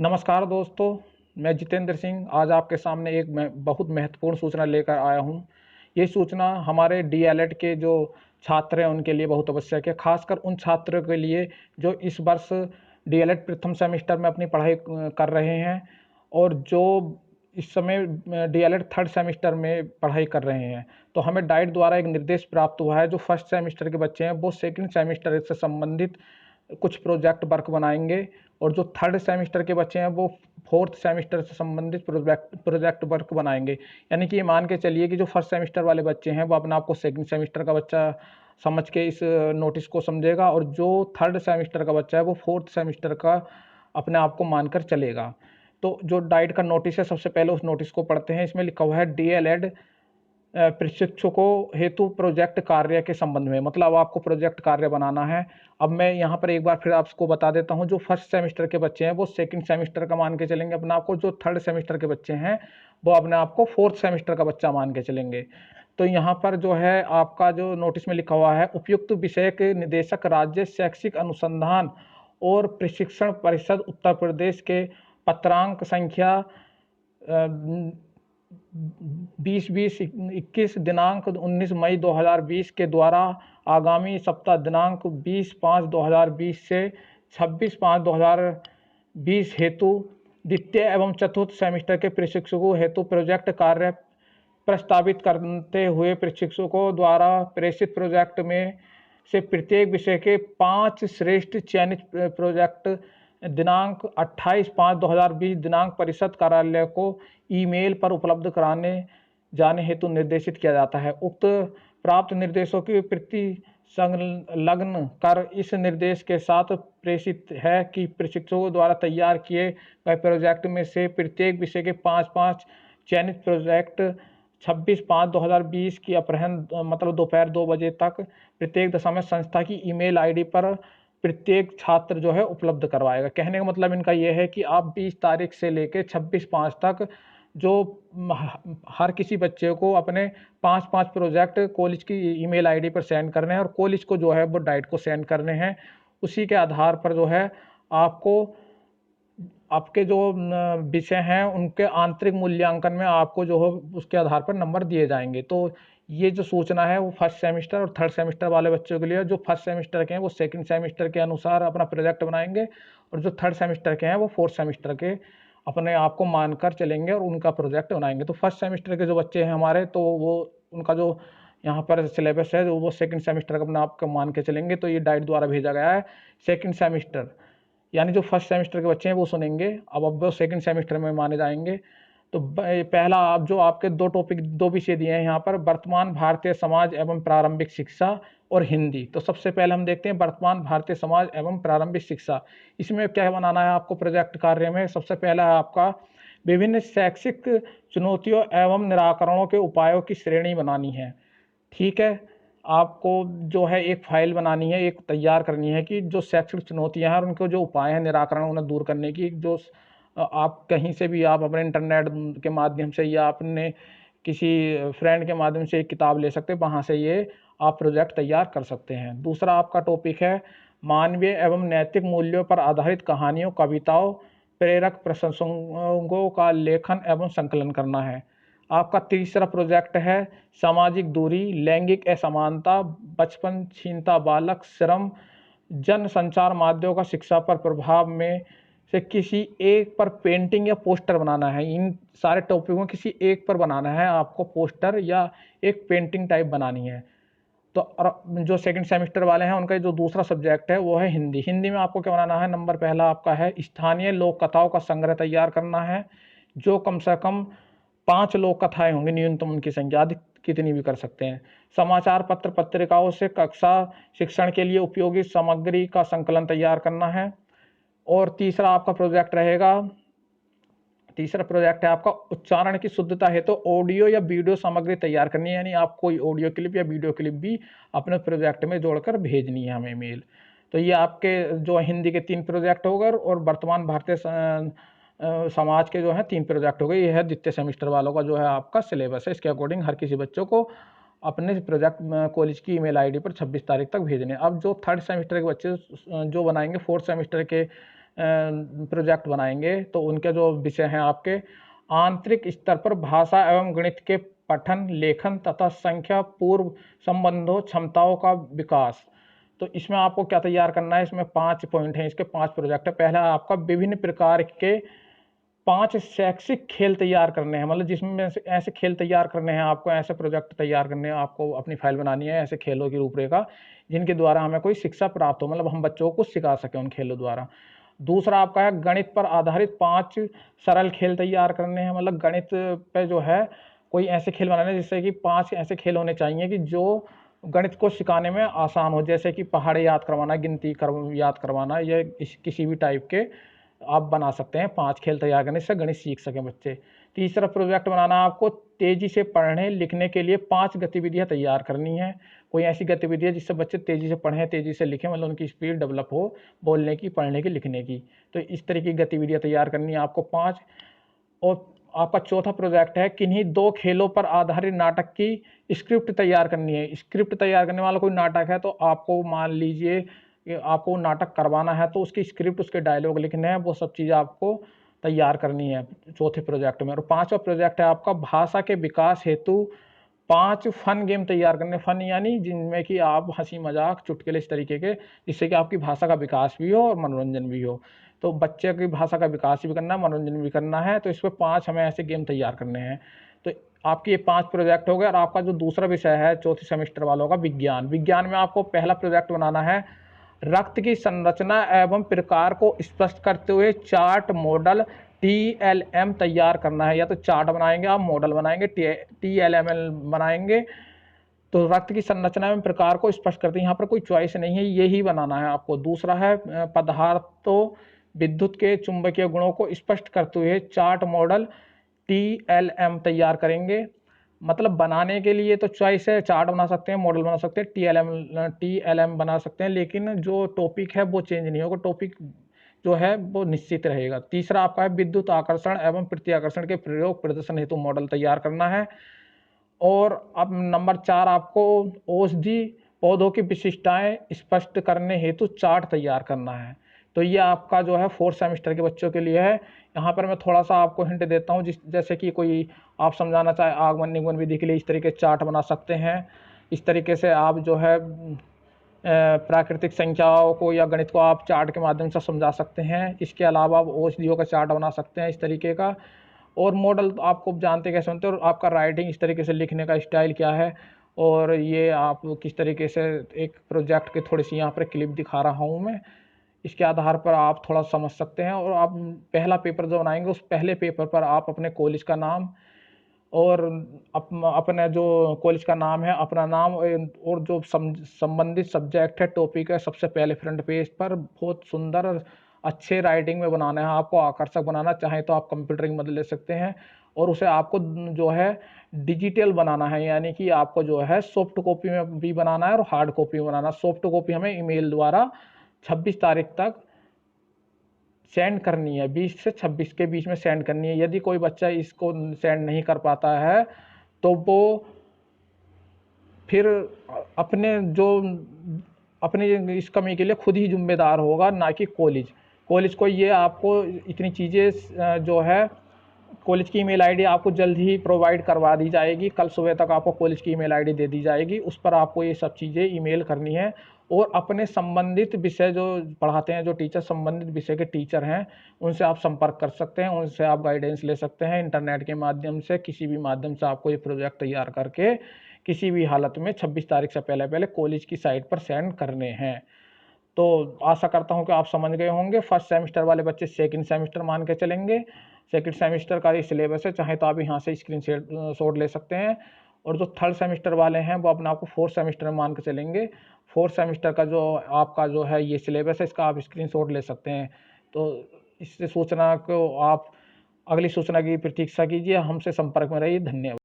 नमस्कार दोस्तों, मैं जितेंद्र सिंह आज आपके सामने एक बहुत महत्वपूर्ण सूचना लेकर आया हूँ। ये सूचना हमारे डीएलएड के जो छात्र हैं उनके लिए बहुत आवश्यक है, खासकर उन छात्रों के लिए जो इस वर्ष डीएलएड प्रथम सेमेस्टर में अपनी पढ़ाई कर रहे हैं और जो इस समय डीएलएड थर्ड सेमेस्टर में पढ़ाई कर रहे हैं। तो हमें डाइट द्वारा एक निर्देश प्राप्त हुआ है, जो फर्स्ट सेमेस्टर के बच्चे हैं वो सेकंड सेमेस्टर से संबंधित कुछ प्रोजेक्ट वर्क बनाएँगे और जो थर्ड सेमेस्टर के बच्चे हैं वो फोर्थ सेमेस्टर से संबंधित प्रोजेक्ट वर्क बनाएँगे। यानी कि ये मान के चलिए कि जो फर्स्ट सेमेस्टर वाले बच्चे हैं वो अपने आप को सेकंड सेमेस्टर का बच्चा समझ के इस नोटिस को समझेगा और जो थर्ड सेमेस्टर का बच्चा है वो फोर्थ सेमेस्टर का अपने आप को मानकर चलेगा। तो जो डाइट का नोटिस है, सबसे पहले उस नोटिस को पढ़ते हैं। इसमें लिखा हुआ है डीएलएड प्रशिक्षकों हेतु प्रोजेक्ट कार्य के संबंध में, मतलब आपको प्रोजेक्ट कार्य बनाना है। अब मैं यहाँ पर एक बार फिर आपको बता देता हूँ, जो फर्स्ट सेमेस्टर के बच्चे हैं वो सेकंड सेमेस्टर का मान के चलेंगे अपने आप को, जो थर्ड सेमेस्टर के बच्चे हैं वो अपने आप को फोर्थ सेमेस्टर का बच्चा मान के चलेंगे। तो यहाँ पर जो है आपका जो नोटिस में लिखा हुआ है, उपयुक्त विषय के निदेशक राज्य शैक्षिक अनुसंधान और प्रशिक्षण परिषद उत्तर प्रदेश के पत्रांक संख्या 20-20-21 दिनांक 19 मई 2020 के द्वारा आगामी सप्ताह दिनांक 20-5-2020 से 26-5-2020 हेतु द्वितीय एवं चतुर्थ सेमेस्टर के प्रशिक्षकों हेतु प्रोजेक्ट कार्य प्रस्तावित करते हुए प्रशिक्षकों द्वारा प्रेषित प्रोजेक्ट में से प्रत्येक विषय के 5 श्रेष्ठ चयनित प्रोजेक्ट दिनांक 28-5-2020 दिनांक परिषद कार्यालय को ईमेल पर उपलब्ध कराने जाने हेतु निर्देशित किया जाता है। उक्त प्राप्त निर्देशों की प्रति संलग्न कर इस निर्देश के साथ प्रेषित है कि प्रशिक्षकों द्वारा तैयार किए गए प्रोजेक्ट में से प्रत्येक विषय के 5-5 चयनित प्रोजेक्ट 26-5-2020 की अपराह्न मतलब दोपहर 2 बजे तक प्रत्येक दशा में संस्था की ईमेल आईडी पर प्रत्येक छात्र जो है उपलब्ध करवाएगा। कहने का मतलब इनका ये है कि आप 20 तारीख से लेके 26/5 तक जो हर किसी बच्चे को अपने 5-5 प्रोजेक्ट कॉलेज की ईमेल आईडी पर सेंड करने हैं और कॉलेज को जो है वो डाइट को सेंड करने हैं। उसी के आधार पर जो है आपको आपके जो विषय हैं उनके आंतरिक मूल्यांकन में आपको जो हो उसके आधार पर नंबर दिए जाएँगे। तो ये जो सूचना है वो फर्स्ट सेमेस्टर और थर्ड सेमेस्टर वाले बच्चों के लिए, जो फर्स्ट सेमेस्टर के हैं वो सेकंड सेमेस्टर के अनुसार अपना प्रोजेक्ट बनाएँगे और जो थर्ड सेमेस्टर के हैं वो फोर्थ सेमेस्टर के अपने आप को मानकर चलेंगे और उनका प्रोजेक्ट बनाएँगे। तो फर्स्ट सेमेस्टर के जो बच्चे हैं हमारे, तो वो उनका जो यहाँ पर सिलेबस है जो वो सेकंड सेमेस्टर का अपने आप को मान के चलेंगे। तो ये डाइट द्वारा भेजा गया है। सेकंड सेमेस्टर यानी जो फर्स्ट सेमेस्टर के बच्चे हैं वो सुनेंगे, अब वो सेकंड सेमेस्टर में माने जाएँगे। तो पहला आप जो आपके 2 टॉपिक 2 विषय दिए हैं यहाँ पर, वर्तमान भारतीय समाज एवं प्रारंभिक शिक्षा और हिंदी। तो सबसे पहले हम देखते हैं वर्तमान भारतीय समाज एवं प्रारंभिक शिक्षा। इसमें क्या बनाना है आपको प्रोजेक्ट कार्य में? सबसे पहला है आपका विभिन्न शैक्षिक चुनौतियों एवं निराकरणों के उपायों की श्रेणी बनानी है। ठीक है? आपको जो है एक फ़ाइल बनानी है, एक तैयार करनी है कि जो शैक्षिक चुनौतियाँ हैं और उनके जो उपाय हैं निराकरण उन्हें दूर करने की, जो आप कहीं से भी आप अपने इंटरनेट के माध्यम से या अपने किसी फ्रेंड के माध्यम से एक किताब ले सकते हैं, वहाँ से ये आप प्रोजेक्ट तैयार कर सकते हैं। दूसरा आपका टॉपिक है मानवीय एवं नैतिक मूल्यों पर आधारित कहानियों, कविताओं, प्रेरक प्रसंगों का लेखन एवं संकलन करना है। आपका तीसरा प्रोजेक्ट है सामाजिक दूरी, लैंगिक असमानता, बचपन छीनता बालक, श्रम, जन संचार माध्यमों का शिक्षा पर प्रभाव में से किसी एक पर पेंटिंग या पोस्टर बनाना है। इन सारे टॉपिकों किसी एक पर बनाना है आपको पोस्टर या एक पेंटिंग टाइप बनानी है। तो और जो सेकंड सेमेस्टर वाले हैं उनका जो दूसरा सब्जेक्ट है वो है हिंदी। हिंदी में आपको क्या बनाना है? नंबर पहला आपका है स्थानीय लोक कथाओं का संग्रह तैयार करना है, जो कम से कम 5 लोक कथाएँ होंगी न्यूनतम उनकी संख्या, अधिक कितनी भी कर सकते हैं। समाचार पत्र पत्रिकाओं से कक्षा शिक्षण के लिए उपयोगी सामग्री का संकलन तैयार करना है। और तीसरा प्रोजेक्ट है आपका उच्चारण की शुद्धता हेतु तो ऑडियो या वीडियो सामग्री तैयार करनी है, यानी आप कोई ऑडियो क्लिप या वीडियो क्लिप भी अपने प्रोजेक्ट में जोड़कर भेजनी है हमें मेल। तो ये आपके जो हिंदी के 3 प्रोजेक्ट हो गए और वर्तमान भारतीय समाज के जो हैं 3 प्रोजेक्ट हो गए। ये है द्वितीय सेमेस्टर वालों का जो है आपका सिलेबस है। इसके अकॉर्डिंग हर किसी बच्चों को अपने प्रोजेक्ट कॉलेज की ईमेल आईडी पर 26 तारीख तक भेजने। अब जो थर्ड सेमेस्टर के बच्चे जो बनाएंगे फोर्थ सेमेस्टर के प्रोजेक्ट बनाएंगे तो उनके जो विषय हैं आपके आंतरिक स्तर पर भाषा एवं गणित के पठन लेखन तथा संख्या पूर्व संबंधों क्षमताओं का विकास। तो इसमें आपको क्या तैयार करना है, इसमें 5 पॉइंट हैं, इसके 5 प्रोजेक्ट है। पहला आपका विभिन्न प्रकार के 5 शैक्षिक खेल तैयार करने हैं, मतलब जिसमें से ऐसे खेल तैयार करने हैं आपको, ऐसे प्रोजेक्ट तैयार करने हैं आपको, अपनी फाइल बनानी है ऐसे खेलों की रूपरेखा जिनके द्वारा हमें कोई शिक्षा प्राप्त हो, मतलब हम बच्चों को कुछ सिखा सकें उन खेलों द्वारा। दूसरा आपका है गणित पर आधारित 5 सरल खेल तैयार करने हैं, मतलब गणित पे जो है कोई ऐसे खेल बनाने हैं जिससे कि 5 ऐसे खेल होने चाहिए कि जो गणित को सिखाने में आसान हो, जैसे कि पहाड़े याद करवाना, गिनती याद करवाना, या किसी भी टाइप के आप बना सकते हैं। 5 खेल तैयार करने से गणित सीख सकें बच्चे। तीसरा प्रोजेक्ट बनाना आपको तेजी से पढ़ने लिखने के लिए 5 गतिविधियां तैयार करनी है। कोई ऐसी गतिविधियां जिससे बच्चे तेजी से पढ़ें, तेजी से लिखें, मतलब उनकी स्पीड डेवलप हो बोलने की, पढ़ने की, लिखने की। तो इस तरह की गतिविधियां तैयार करनी है आपको 5। और आपका चौथा प्रोजेक्ट है किन्हीं 2 खेलों पर आधारित नाटक की स्क्रिप्ट तैयार करनी है। स्क्रिप्ट तैयार करने वाला कोई नाटक है तो आपको मान लीजिए कि आपको नाटक करवाना है तो उसकी स्क्रिप्ट, उसके डायलॉग लिखने हैं, वो सब चीज़ आपको तैयार करनी है चौथे प्रोजेक्ट में। और पांचवा प्रोजेक्ट है आपका भाषा के विकास हेतु 5 फन गेम तैयार करने। फन यानी जिनमें कि आप हंसी मजाक चुटकुले इस तरीके के, जिससे कि आपकी भाषा का विकास भी हो और मनोरंजन भी हो। तो बच्चे की भाषा का विकास भी करना है, मनोरंजन भी करना है, तो इस पर 5 हमें ऐसे गेम तैयार करने हैं। तो आपके ये 5 प्रोजेक्ट हो गए। और आपका जो दूसरा विषय है चौथे सेमेस्टर वालों का विज्ञान, विज्ञान में आपको पहला प्रोजेक्ट बनाना है रक्त की संरचना एवं प्रकार को स्पष्ट करते हुए चार्ट मॉडल TLM तैयार करना है। या तो चार्ट बनाएंगे आप, मॉडल बनाएंगे, TLM बनाएंगे। तो रक्त की संरचना एवं प्रकार को स्पष्ट करते हैं, यहाँ पर कोई चॉइस नहीं है, यही बनाना है आपको। दूसरा है पदार्थों विद्युत के चुंबकीय गुणों को स्पष्ट करते हुए चार्ट मॉडल TLM तैयार करेंगे। मतलब बनाने के लिए तो चॉइस है, चार्ट बना सकते हैं, मॉडल बना सकते हैं, TLM बना सकते हैं, लेकिन जो टॉपिक है वो चेंज नहीं होगा, टॉपिक जो है वो निश्चित रहेगा। तीसरा आपका है विद्युत आकर्षण एवं प्रत्याकर्षण के प्रयोग प्रदर्शन हेतु मॉडल तैयार करना है। और अब नंबर 4 आपको औषधि पौधों की विशिष्टताएं स्पष्ट करने हेतु चार्ट तैयार करना है। तो ये आपका जो है 4th सेमेस्टर के बच्चों के लिए है। यहाँ पर मैं थोड़ा सा आपको हिंट देता हूँ, जैसे कि कोई आप समझाना चाहे आगमन निगमन विधि के लिए इस तरीके चार्ट बना सकते हैं। इस तरीके से आप जो है प्राकृतिक संख्याओं को या गणित को आप चार्ट के माध्यम से समझा सकते हैं। इसके अलावा आप औषधियों का चार्ट बना सकते हैं इस तरीके का। और मॉडल आपको जानते कैसे बनते हैं, और आपका राइटिंग इस तरीके से लिखने का स्टाइल क्या है, और ये आप किस तरीके से एक प्रोजेक्ट की थोड़ी सी यहाँ पर क्लिप दिखा रहा हूँ मैं, इसके आधार पर आप थोड़ा समझ सकते हैं। और आप पहला पेपर जो बनाएंगे उस पहले पेपर पर आप अपने कॉलेज का नाम और अपने जो कॉलेज का नाम है, अपना नाम और जो संबंधित सब्जेक्ट है, टॉपिक है, सबसे पहले फ्रंट पेज पर बहुत सुंदर और अच्छे राइटिंग में बनाना है आपको, आकर्षक बनाना। चाहे तो आप कंप्यूटर की मदद ले सकते हैं, और उसे आपको जो है डिजिटल बनाना है, यानी कि आपको जो है सॉफ्ट कॉपी में भी बनाना है और हार्ड कॉपी में बनाना। सॉफ्ट कॉपी हमें ईमेल द्वारा 26 तारीख तक सेंड करनी है, 20 से 26 के बीच में सेंड करनी है। यदि कोई बच्चा इसको सेंड नहीं कर पाता है तो वो फिर अपने जो अपनी इस कमी के लिए खुद ही जिम्मेदार होगा, ना कि कॉलेज। कॉलेज को ये आपको इतनी चीज़ें जो है कॉलेज की ईमेल आईडी आपको जल्द ही प्रोवाइड करवा दी जाएगी। कल सुबह तक आपको कॉलेज की ईमेल आईडी दे दी जाएगी, उस पर आपको ये सब चीज़ें ईमेल करनी है। और अपने संबंधित विषय जो पढ़ाते हैं, जो टीचर संबंधित विषय के टीचर हैं, उनसे आप संपर्क कर सकते हैं, उनसे आप गाइडेंस ले सकते हैं इंटरनेट के माध्यम से। किसी भी माध्यम से आपको ये प्रोजेक्ट तैयार करके किसी भी हालत में 26 तारीख से पहले पहले कॉलेज की साइट पर सेंड करने हैं। तो आशा करता हूँ कि आप समझ गए होंगे। फर्स्ट सेमेस्टर वाले बच्चे सेकंड सेमेस्टर मान के चलेंगे, सेकंड सेमेस्टर का ये सिलेबस है, चाहे तो आप यहाँ से स्क्रीन शॉट ले सकते हैं। और जो थर्ड सेमेस्टर वाले हैं वो अपने आप को फोर्थ सेमेस्टर में मान के चलेंगे। फोर्थ सेमेस्टर का जो आपका जो है ये सिलेबस है, इसका आप स्क्रीन शॉट ले सकते हैं। तो इससे सूचना को आप अगली सूचना की प्रतीक्षा कीजिए, हमसे संपर्क में रहिए। धन्यवाद।